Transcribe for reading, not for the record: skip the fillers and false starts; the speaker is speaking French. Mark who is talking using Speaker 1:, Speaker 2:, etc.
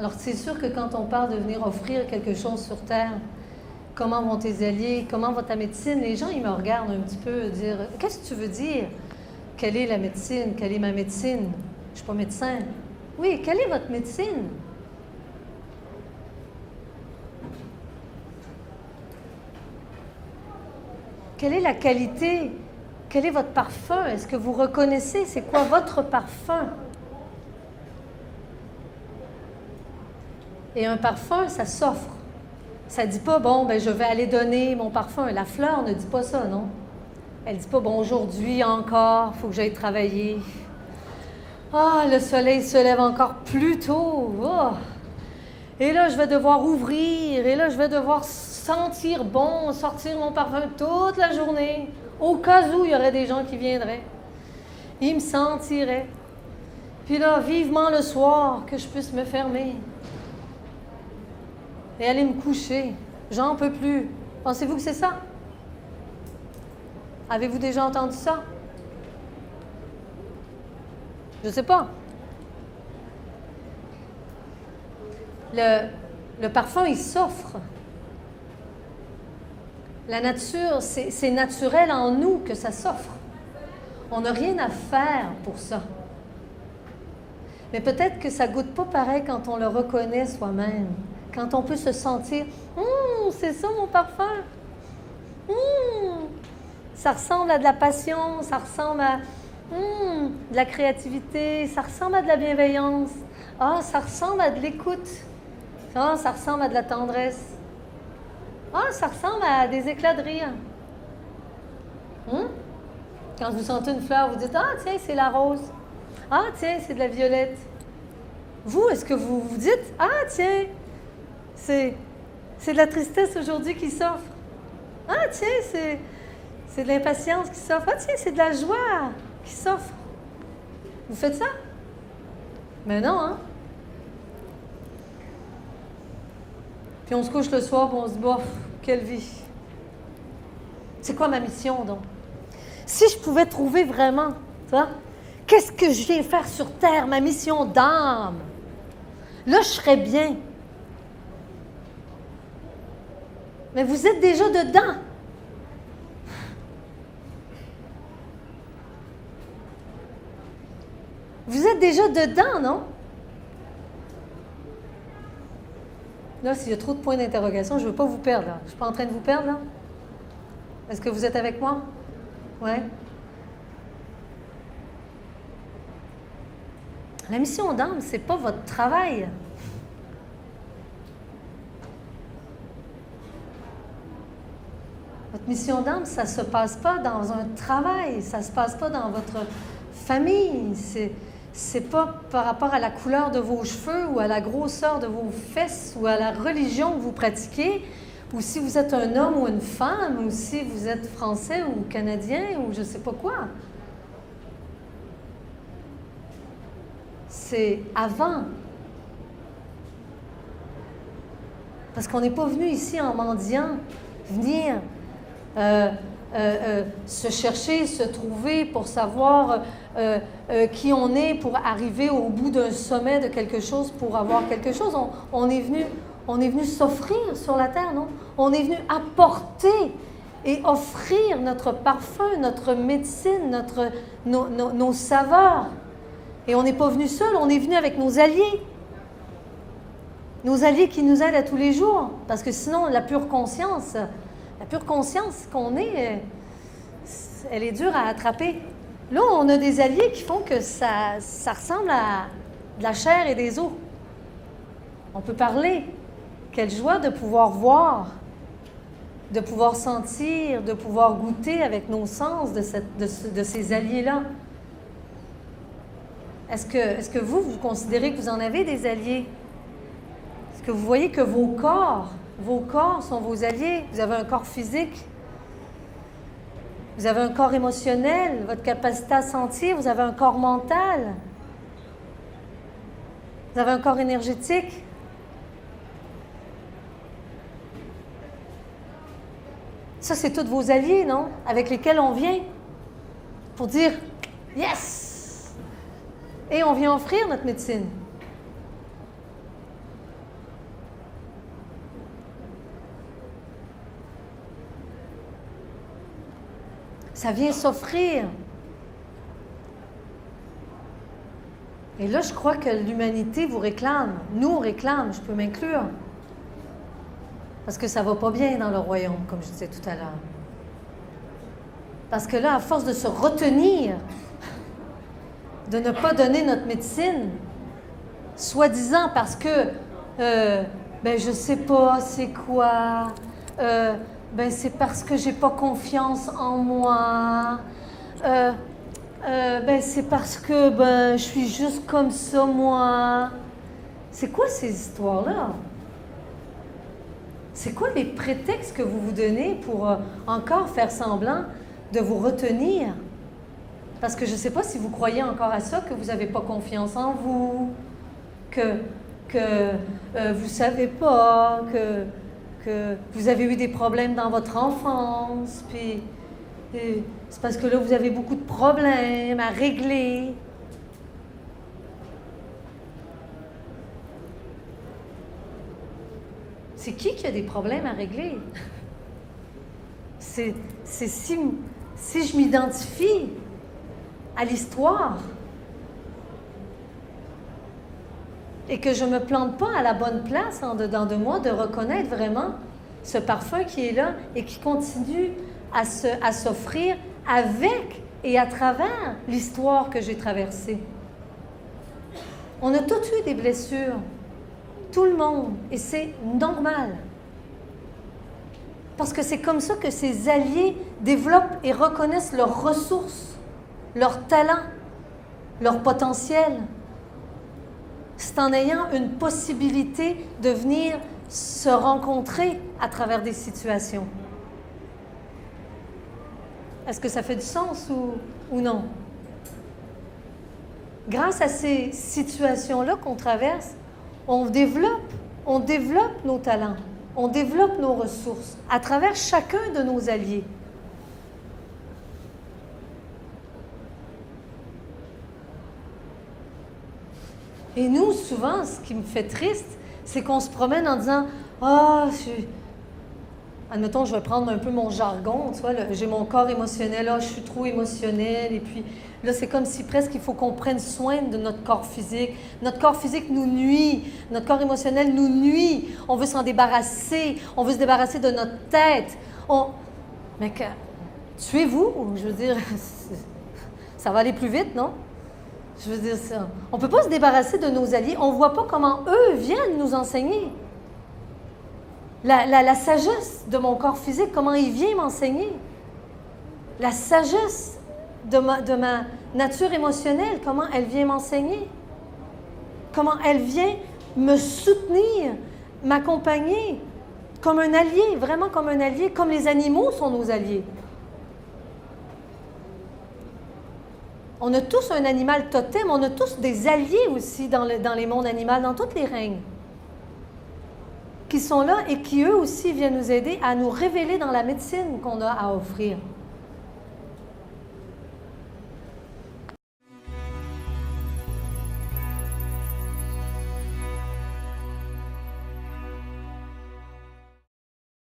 Speaker 1: Alors, c'est sûr que quand on parle de venir offrir quelque chose sur Terre, comment vont tes alliés, comment va ta médecine, les gens, ils me regardent un petit peu, dire « Qu'est-ce que tu veux dire? Quelle est la médecine? Quelle est ma médecine? Je ne suis pas médecin. » Oui, quelle est votre médecine? Quelle est la qualité? Quel est votre parfum? Est-ce que vous reconnaissez c'est quoi votre parfum? Et un parfum, ça s'offre. Ça ne dit pas, bon, ben, je vais aller donner mon parfum. La fleur ne dit pas ça, non? Elle ne dit pas, bon, aujourd'hui encore, il faut que j'aille travailler. Ah, le soleil se lève encore plus tôt. Oh. Et là, je vais devoir ouvrir. Et là, je vais devoir sentir bon, sortir mon parfum toute la journée. Au cas où il y aurait des gens qui viendraient. Ils me sentiraient. Puis là, vivement le soir, que je puisse me fermer. Et aller me coucher. J'en peux plus. Pensez-vous que c'est ça? Avez-vous déjà entendu ça? Je ne sais pas. Le parfum, il s'offre. La nature, c'est naturel en nous que ça s'offre. On n'a rien à faire pour ça. Mais peut-être que ça ne goûte pas pareil quand on le reconnaît soi-même. Quand on peut se sentir « c'est ça mon parfum! Ça ressemble à de la passion, ça ressemble à de la créativité, ça ressemble à de la bienveillance. Ah, ça ressemble à de l'écoute. Ah, ça ressemble à de la tendresse. Ah, ça ressemble à des éclats de rire. Quand vous sentez une fleur, vous dites « Ah, tiens, c'est la rose. Ah, tiens, c'est de la violette. » Vous, est-ce que vous vous dites « Ah, tiens, c'est de la tristesse aujourd'hui qui s'offre. Ah, tiens, c'est de l'impatience qui s'offre. Ah, tiens, c'est de la joie qui s'offre. » Vous faites ça? Mais non, hein? Puis on se couche le soir et on se dit, bof, quelle vie. C'est quoi ma mission, donc? Si je pouvais trouver vraiment, tu vois, qu'est-ce que je viens faire sur Terre, ma mission d'âme? Là, je serais bien. Mais vous êtes déjà dedans. Vous êtes déjà dedans, non? Là, s'il y a trop de points d'interrogation, je ne veux pas vous perdre, là. Je ne suis pas en train de vous perdre, là? Est-ce que vous êtes avec moi? Oui? La mission d'âme, ce n'est pas votre travail. Votre mission d'âme, ça ne se passe pas dans un travail, ça ne se passe pas dans votre famille. C'est pas par rapport à la couleur de vos cheveux ou à la grosseur de vos fesses ou à la religion que vous pratiquez, ou si vous êtes un homme ou une femme, ou si vous êtes français ou canadien ou je ne sais pas quoi. C'est avant. Parce qu'on n'est pas venu ici en mendiant, venir se chercher, se trouver pour savoir qui on est, pour arriver au bout d'un sommet de quelque chose, pour avoir quelque chose. On est venu s'offrir sur la terre, non? On est venu apporter et offrir notre parfum, notre médecine, nos saveurs. Et on n'est pas venu seul, on est venu avec nos alliés. Nos alliés qui nous aident à tous les jours. Parce que sinon, la pure conscience qu'on est, elle est dure à attraper. Là, on a des alliés qui font que ça ressemble à de la chair et des os. On peut parler. Quelle joie de pouvoir voir, de pouvoir sentir, de pouvoir goûter avec nos sens de ces alliés-là. Est-ce que vous considérez que vous en avez des alliés? Est-ce que vous voyez que vos corps sont vos alliés? Vous avez un corps physique, vous avez un corps émotionnel, votre capacité à sentir, vous avez un corps mental, vous avez un corps énergétique. Ça, c'est tous vos alliés, non? Avec lesquels on vient pour dire « Yes! » Et on vient offrir notre médecine. Ça vient s'offrir. Et là, je crois que l'humanité vous réclame. Nous, on réclame, je peux m'inclure. Parce que ça ne va pas bien dans le royaume, comme je disais tout à l'heure. Parce que là, à force de se retenir, de ne pas donner notre médecine, soi-disant parce que, je sais pas c'est quoi, c'est parce que j'ai pas confiance en moi, c'est parce que, je suis juste comme ça, moi. C'est quoi ces histoires-là? C'est quoi les prétextes que vous vous donnez pour encore faire semblant de vous retenir? Parce que je ne sais pas si vous croyez encore à ça, que vous n'avez pas confiance en vous, que vous ne savez pas, que vous avez eu des problèmes dans votre enfance, puis c'est parce que là, vous avez beaucoup de problèmes à régler. C'est qui a des problèmes à régler? C'est si je m'identifie à l'histoire et que je ne me plante pas à la bonne place en dedans de moi, de reconnaître vraiment ce parfum qui est là et qui continue à s'offrir avec et à travers l'histoire que j'ai traversée. On a tous eu des blessures, tout le monde, et c'est normal. Parce que c'est comme ça que ces alliés développent et reconnaissent leurs ressources, leurs talents, leur potentiel. C'est en ayant une possibilité de venir se rencontrer à travers des situations. Est-ce que ça fait du sens ou non? Grâce à ces situations-là qu'on traverse, on développe nos talents, on développe nos ressources à travers chacun de nos alliés. Et nous, souvent, ce qui me fait triste, c'est qu'on se promène en disant « admettons, je vais prendre un peu mon jargon, tu vois, j'ai mon corps émotionnel, je suis trop émotionnelle, et puis là, c'est comme si presque il faut qu'on prenne soin de notre corps physique. Notre corps physique nous nuit, notre corps émotionnel nous nuit. On veut s'en débarrasser, on veut se débarrasser de notre tête. Mais tuez-vous, je veux dire, ça va aller plus vite, non? Je veux dire, on ne peut pas se débarrasser de nos alliés. On ne voit pas comment eux viennent nous enseigner. La sagesse de mon corps physique, comment il vient m'enseigner. La sagesse de ma nature émotionnelle, comment elle vient m'enseigner. Comment elle vient me soutenir, m'accompagner comme un allié, vraiment comme un allié, comme les animaux sont nos alliés. On a tous un animal totem, on a tous des alliés aussi dans les mondes animaux, dans tous les règnes, qui sont là et qui eux aussi viennent nous aider à nous révéler dans la médecine qu'on a à offrir.